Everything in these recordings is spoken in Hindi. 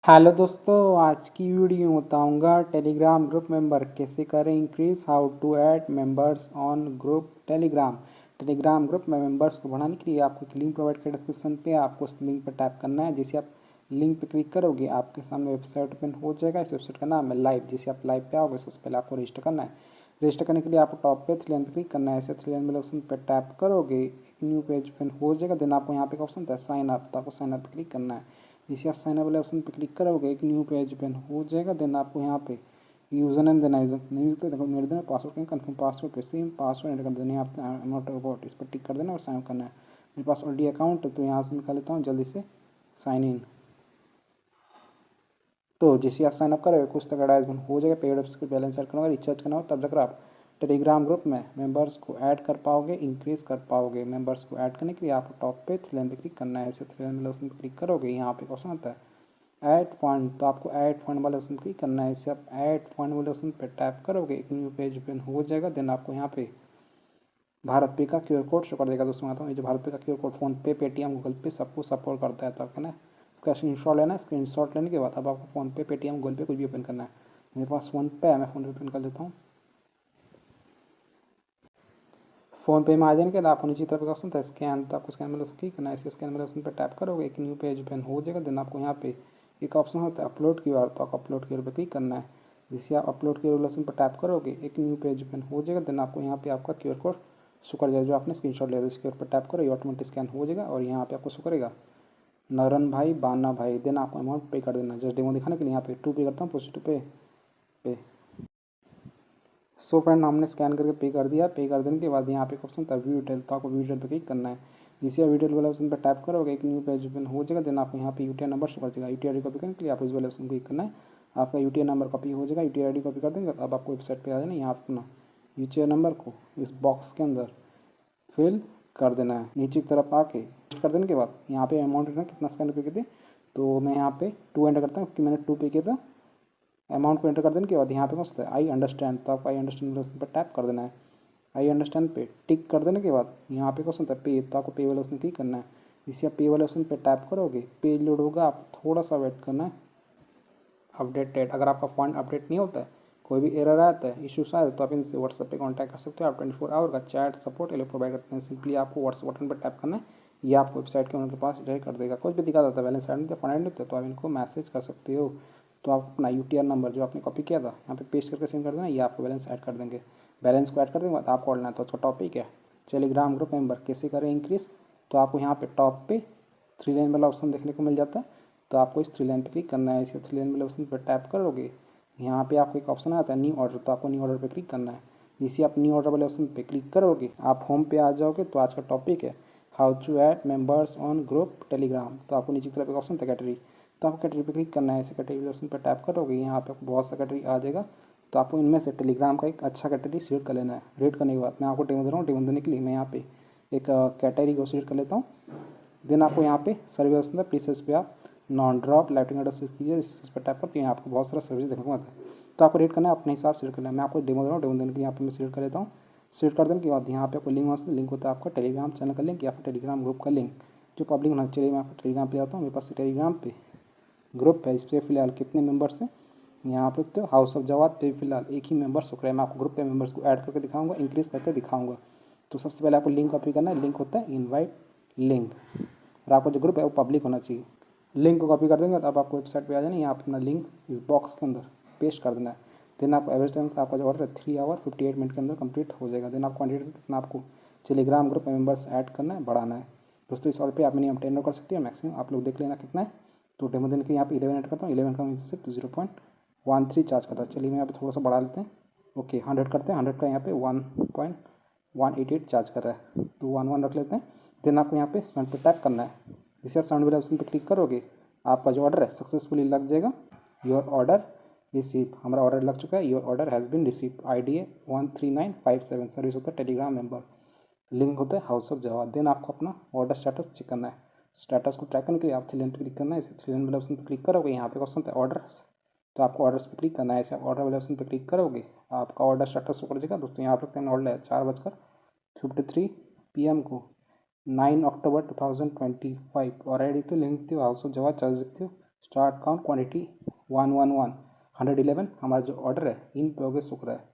हेलो दोस्तों, आज की वीडियो में बताऊंगा टेलीग्राम ग्रुप मेंबर कैसे करें increase, how to add members on group Telegram. Telegram group में मेंबर्स को बढ़ाने के लिए आपको एक लिंक प्रोवाइड किया डिस्क्रिप्शन पे, आपको उस लिंक पर टैप करना है। जैसे आप लिंक पे क्लिक करोगे आपके सामने वेबसाइट ओपन हो जाएगा। इस वेबसाइट का नाम है लाइव। जैसे आप लाइव पे आओगे सबसे पहले आपको रजिस्टर करना है। रजिस्टर करने के लिए आपको टॉप पे थ्री लाइन पे क्लिक करना है। ऐसे थ्री लाइन वाले ऑप्शन पर टैप करोगे एक न्यू पेज ओपन हो जाएगा। देन आपको यहाँ पे एक ऑप्शन था साइन अप, तो आपको साइन अप पे क्लिक करना है। जैसे आप साइन अप वाले ऑप्शन पर क्लिक करोगे एक न्यू पेज ओपन हो जाएगा। देन आपको यहाँ पे यूजर नेम देना है। यूजर नेम तो देखो मेरे देना, पासवर्ड कहीं कन्फर्म पासवर्ड पे सेम पासवर्ड एंटर कर देना है। आप नॉट अबाउट इस पर टिक कर देना और साइन अप करना है। मेरे पास ऑलरेडी अकाउंट है तो यहाँ से निकाल लेता हूँ जल्दी से साइन इन। तो जैसे आप साइन अप करोगे कुछ तक एडवर्टाइजमेंट हो जाएगा। पेड ऑप्स को बैलेंस ऐड करना होगा, रिचार्ज करना होगा, तब जाकर आप टेलीग्राम ग्रुप में मेंबर्स को ऐड कर पाओगे, इंक्रीज कर पाओगे। मेंबर्स को ऐड करने के लिए आपको टॉप पे थ्री लाइन पे क्लिक करना है। ऐसे थ्री लाइन वाले ऑप्शन पे क्लिक करोगे यहाँ पे ऑप्शन आता है ऐड फंड, तो आपको ऐड फंड वाले ऑप्शन क्लिक करना है। इससे आप ऐड फंड वाले ऑप्शन पे टैप करोगे एक न्यू पेज ओपन हो जाएगा। देन आपको यहाँ पे भारत पे का क्यूआर कोड शो कर देगा। दोस्तों आता हूँ, ये जो भारत पे का क्यूआर कोड फोन पे, पेटीएम, गूगल पे सबको सपोर्ट करता है। तो आपका ना इसका स्क्रीनशॉट लेना है। स्क्रीनशॉट लेने के बाद अब आपको फोन पे, पेटीएम, गूगल पे कुछ भी ओपन करना है। मेरे पास फोन पे है, मैं फोन पे ओपन कर लेता हूँ। फोन पे में आ जाने के बाद आपको नीचे तरफ का ऑप्शन था स्कैन, तो आपको स्कैन वाले ऑप्शन क्लिक करना है। इसे स्कैन वाले ऑप्शन पर टैप करोगे एक न्यू पेज ओपन हो जाएगा। देन आपको यहाँ पे एक ऑप्शन होता है अपलोड क्यूआर, तो आपको अपलोड क्यूआर पर क्लिक करना है। जिससे आप अपलोड क्यूआर ऑप्शन पर टैप करोगे एक न्यू पेज ओपन हो जाएगा। देन आपको यहाँ पे आपका क्यूआर कोड शो कर जाएगा जो आपने स्क्रीनशॉट लिया था। इस क्यूआर पर टैप करो, ये ऑटोमेटिक स्कैन हो जाएगा और यहाँ पे आपको शो करेगा नरन भाई, बाना भाई। देन आपको अमाउंट पे कर देना। जस्ट डेमो दिखाने के लिए यहाँ पे टू पे करता हूँ, प्रोसीड टू पे। सो फ्रेंड हमने स्कैन करके पे कर दिया। पे कर देने के बाद यहाँ पे एक ऑप्शन था व्यू डिटेल, तो आपको व्यू डिटेल पे क्लिक करना है। जिसे व्यू डिटेल वाले ऑप्शन पर टैप करोगे एक न्यू पेज ओपन हो जाएगा। देन आपको यहाँ पे यूटीआई नंबर शो कर देगा। यूटीआई आई डी कॉपी करने के लिए आप इस वाले ऑप्शन क्लिक करना है। आपका यूटीआई नंबर कॉपी हो जाएगा। यूटीआई आई डी कॉपी कर देंगे अब आपको वेबसाइट पर आ जाना है। यहाँ अपना यूटीआई नंबर को इस बॉक्स के अंदर फिल कर देना है। नीचे की तरफ आके कर देने के बाद यहाँ पे अमाउंट रखना कितना स्कैन करके थे, तो मैं यहाँ पे 2 एंटर करता हूँ क्योंकि मैंने 2 पे किया था। अमाउंट को एंटर कर देने के बाद यहाँ पे मस्त है आई अंडरस्टैंड, तो आपको आई अंडरस्टैंड पर टैप कर देना है। आई अंडरस्टैंड पे टिक कर देने के बाद यहाँ पे क्वेश्चन था पे, तो आपको पे वाले ऑप्शन क्लिक करना है। इसे आप पे वाले ऑप्शन पे टैप करोगे पेज लोड होगा, आप थोड़ा सा वेट करना है। अपडेटेड, अगर आपका फंड अपडेट नहीं होता है, कोई भी एरर आता है, इशूज आए तो आप इनसे व्हाट्सएप पे कांटेक्ट कर सकते हो। आप 24 आवर का चैट सपोर्ट ये लोग प्रोवाइड करते हैं। सिंपली आपको व्हाट्सएप बटन पर टैप करना है, ये आपको वेबसाइट के उनके पास डायरेक्ट कर देगा। कुछ भी दिखा देता है बैलेंस ऐड नहीं फंड नहीं होता तो आप इनको मैसेज कर सकते हो। तो आप अपना यूटीआर नंबर जो आपने कॉपी किया था यहाँ पे पेस्ट करके सेंड कर देना, ये आपको बैलेंस ऐड कर देंगे। बैलेंस को ऐड कर देंगे बाद आपको ऑनलाइन तो छोटा टॉपिक है टेलीग्राम ग्रुप मेंबर कैसे करें इंक्रीज। तो आपको यहाँ पे टॉप पे थ्री लाइन वाला ऑप्शन देखने को मिल जाता है, तो आपको इस थ्री लाइन पे क्लिक करना है। इसे थ्री लाइन वाले ऑप्शन पर टैप करोगे यहाँ पे आपको एक ऑप्शन आता है न्यू ऑर्डर, तो आपको न्यू ऑर्डर पे क्लिक करना है। जिसे आप न्यू ऑर्डर वाले ऑप्शन पे क्लिक करोगे आप होम पे आ जाओगे। तो आज का टॉपिक है how to add members on group Telegram. तो आपको नीचे की तरफ एक ऑप्शन था कैटेगरी, तो आपको कैटेगरी पे क्लिक करना है। ऐसे कैटेगरी ऑप्शन पर टैप करोगे यहाँ पे बहुत सा कैटेगरी आ जाएगा, तो आपको इनमें से टेलीग्राम का एक अच्छा कैटेगरी सिलेक्ट कर लेना है। रेड करने के बाद मैं आपको डेमो दे रहा हूँ, डेमो देने के लिए मैं यहाँ पे एक कैटेगरी को सिलेक्ट कर लेता हूँ। देन आपको यहाँ पे सर्विस ऑप्शन है, प्लीज इस पर आप नॉन ड्रॉप लाइटिंग ऑर्डर से कीजिए। इस पर टैप करते हैं आपको बहुत सारा सर्विस देखने को आता है, तो आपको रेट करना है अपने हिसाब से रेट करना है। मैं आपको डेमो दे रहा हूँ, डेमो देने के लिए यहाँ पे मैं सिलेक्ट कर लेता हूँ। सिलेक्ट कर देने के बाद यहाँ पे आपको लिंक होता है, लिंक होता है आपका टेलीग्राम चैनल का लिंक या फिर टेलीग्राम ग्रुप का लिंक जो पब्लिक होना चाहिए। मैं आपको टेलीग्राम पे जाता हूँ, मेरे पास टेलीग्राम पे ग्रुप है। इस पर फिलहाल कितने मेंबर्स हैं यहाँ पे, तो हाउस ऑफ जवाद पे फिलहाल एक ही मेंबर शुक्र है। मैं आपको ग्रुप पे मेंबर्स को ऐड करके दिखाऊंगा, इंक्रीज करके दिखाऊंगा। तो सबसे पहले आपको लिंक कॉपी करना है। लिंक होता है इनवाइट लिंक, और आपका जो ग्रुप है वो पब्लिक होना चाहिए। लिंक को कॉपी कर देंगे तो अब आपको वेबसाइट पे आ जाना है। यहाँ अपना लिंक इस बॉक्स के अंदर पेस्ट कर देना है। देन आपको एवरेज टाइम का आपका जो ऑर्डर है 3 आवर 58 मिनट के अंदर कंप्लीट हो जाएगा। देन आप क्वान्टिटी कितना आपको टेलीग्राम ग्रुप में मेंबर्स ऐड करना है, बढ़ाना है। दोस्तों इस ऑर्डर पे आप मिनिमम 10 कर सकते हैं, मैक्सिमम आप लोग देख लेना कितना है। तो डेमो दिन के यहाँ पे 11 ऐड करता हूँ, 11 का मैं सिर्फ 0.13 चार्ज करता है। चलिए मैं यहाँ पे थोड़ा सा बढ़ा लेते हैं। ओके 100 करते हैं, 100 का यहाँ पे 1.188 चार्ज कर रहा है, तो 1 रख लेते हैं। देन आपको यहाँ पे सेंड पे टैप करना है। जैसे आप साउंड वाले ऑप्शन पर क्लिक करोगे आपका जो ऑर्डर है सक्सेसफुली लग जाएगा। योर ऑर्डर रिसीव, हमारा ऑर्डर लग चुका है। Your order has been receive, ID है 13957। सर्विस होता है टेलीग्राम मेंबर, लिंक होता है हाउस ऑफ जावा। देन आपको अपना ऑर्डर स्टेटस चेक करना है। स्टेटस को ट्रैक करने के लिए आप थ्री लाइन पर क्लिक करना है। इसे थ्री लाइन वाले ऑप्शन पर क्लिक करोगे यहाँ पे ऑप्शन है ऑर्डर, तो आपको ऑर्डर्स पर क्लिक करना है। ऐसे आप ऑर्डर वाले ऑप्शन पर क्लिक करोगे आपका ऑर्डर स्टेटस ऊपर जाएगा। दोस्तों यहाँ पर ऑर्डर है 4:53 PM को 9 अक्टूबर 2025 और आईडी तो लिंक थी हाउस ऑफ जवा चार्ज दिखती हो स्टार्ट काउंट क्वांटिटी 111 111 हमारा जो ऑर्डर है इन प्रोग्रेस हो रहा है।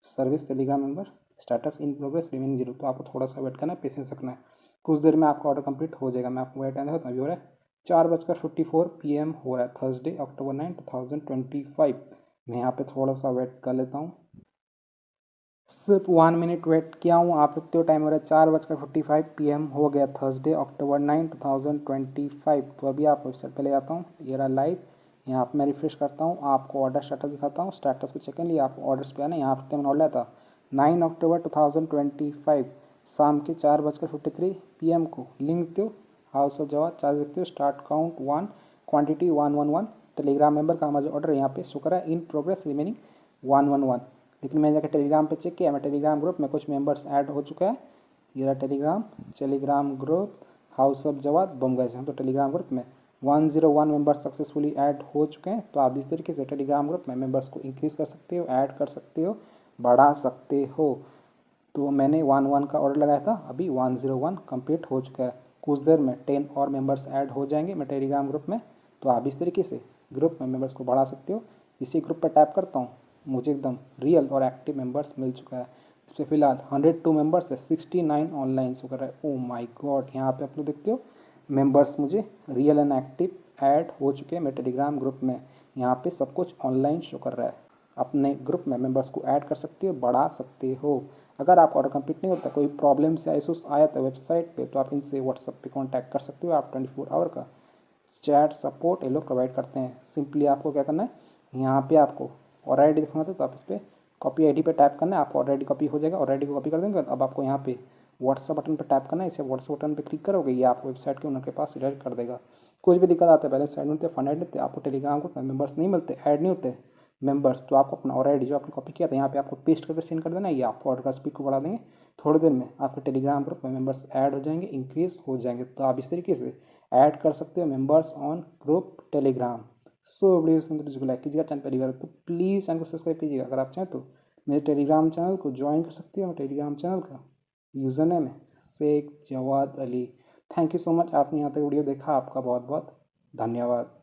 Service Telegram member status in progress remaining 0। तो आपको थोड़ा सा वेट करना है, पेशेंस रखना है, कुछ देर में आपका ऑर्डर कंप्लीट हो जाएगा। मैं आपको वेट टाइम अभी हो रहा है 4:54 PM हो रहा है, थर्सडे October 9, 2025। मैं यहाँ पे थोड़ा सा वेट कर लेता हूँ, सिर्फ 1 मिनट वेट किया हूँ। आप देखते हो टाइम हो रहा है 4:45 PM हो गया, थर्सडे October 9, 2025। तो अभी आप वेबसाइट पे ले जाता हूँ, ये रहा लाइव। यहाँ पर मैं रिफ्रेश करता हूँ, आपको ऑर्डर स्टेटस दिखाता हूँ। स्टेटस को चेक कर लिए आप ऑर्डर्स पे आना। यहाँ पर मैंने ऑर्डर था 9 October 2025 शाम के 4:53 PM को। लिंक देखते हो, हाउस ऑफ जवाब चार्ज देखते हो, start count 1 quantity 111 Telegram member का हमारा जो ऑर्डर यहाँ पे शो कर रहा है इन प्रोग्रेस रिमेनिंग 111। लेकिन मैंने जाकर टेलीग्राम पे चेक किया, मैं टेलीग्राम ग्रुप में कुछ मेंबर्स ऐड हो चुका है। ये रहा टेलीग्राम ग्रुप हाउस ऑफ जवाब बम गए हैं। तो टेलीग्राम ग्रुप में 101 मेंबर्स सक्सेसफुली ऐड हो चुके हैं। तो आप इस तरीके से टेलीग्राम ग्रुप में मेंबर्स को इंक्रीज़ कर सकते हो, ऐड कर सकते हो, बढ़ा सकते हो। तो मैंने 1 का ऑर्डर लगाया था, अभी 101 कंप्लीट हो चुका है। कुछ देर में 10 और मेंबर्स ऐड हो जाएंगे मेरे टेलीग्राम ग्रुप में। तो आप इस तरीके से ग्रुप में मेंबर्स को बढ़ा सकते हो। इसी ग्रुप पर टैप करता हूँ, मुझे एकदम रियल और एक्टिव मेंबर्स मिल चुका है। इस पर फिलहाल 102 मेंबर्स है, 69 ऑनलाइन शो कर रहा है। ओ माय गॉड, यहाँ पे आप लोग देखते हो मेंबर्स मुझे रियल एंड एक्टिव ऐड हो चुके हैं मेरे टेलीग्राम ग्रुप में। यहाँ पे सब कुछ ऑनलाइन शो कर रहा है। अपने ग्रुप में मेंबर्स को ऐड कर सकते हो, बढ़ा सकते हो। अगर आपका ऑर्डर कंप्लीट नहीं होता, कोई प्रॉब्लम या इशूज आया था वेबसाइट पे, तो आप इनसे व्हाट्सएप पे कांटेक्ट कर सकते हो। आप 24 आवर का चैट सपोर्ट ये लोग प्रोवाइड करते हैं। सिंपली आपको क्या करना है, यहाँ पे आपको और आई डी दिखाना था, तो आप इस पर कॉपी आई डी पे टैप करना है, आपको ऑलरेडी कॉपी हो जाएगा। और आई डी को कॉपी कर देंगे, अब आपको यहाँ पे व्हाट्सएप बटन पर टैप करना है। इसे व्हाट्सएप बटन पर क्लिक करोगे, ये आपको वेबसाइट के उनके पास डायरेक्ट कर देगा। कुछ भी दिक्कत आता है, बैलेंस ऐड नहीं होते, फंड ऐड नहीं होते, आपको टेलीग्राम ग्रुप में मेंबर्स नहीं मिलते, ऐड नहीं होते मेंबर्स, तो आपको अपना और आई डी जो आपने कॉपी किया था यहाँ पे आपको पेस्ट करके सेंड कर देना है। ये आपको ऑर्डर का स्पीड को बढ़ा देंगे। थोड़ी देर में आपके टेलीग्राम ग्रुप में मेंबर्स ऐड हो जाएंगे, इंक्रीज हो जाएंगे। तो आप इस तरीके से ऐड कर सकते हो members on group Telegram. So video को लाइक कीजिएगा, चैनल परिवार तो प्लीज़ चैनल को सब्सक्राइब कीजिएगा। अगर आप चाहें तो मेरे टेलीग्राम चैनल को ज्वाइन कर सकते हो। टेलीग्राम चैनल का यूज़र नेम है Sheikh Jawad Ali. Thank you so much, आपने यहाँ तक वीडियो देखा, आपका बहुत बहुत धन्यवाद।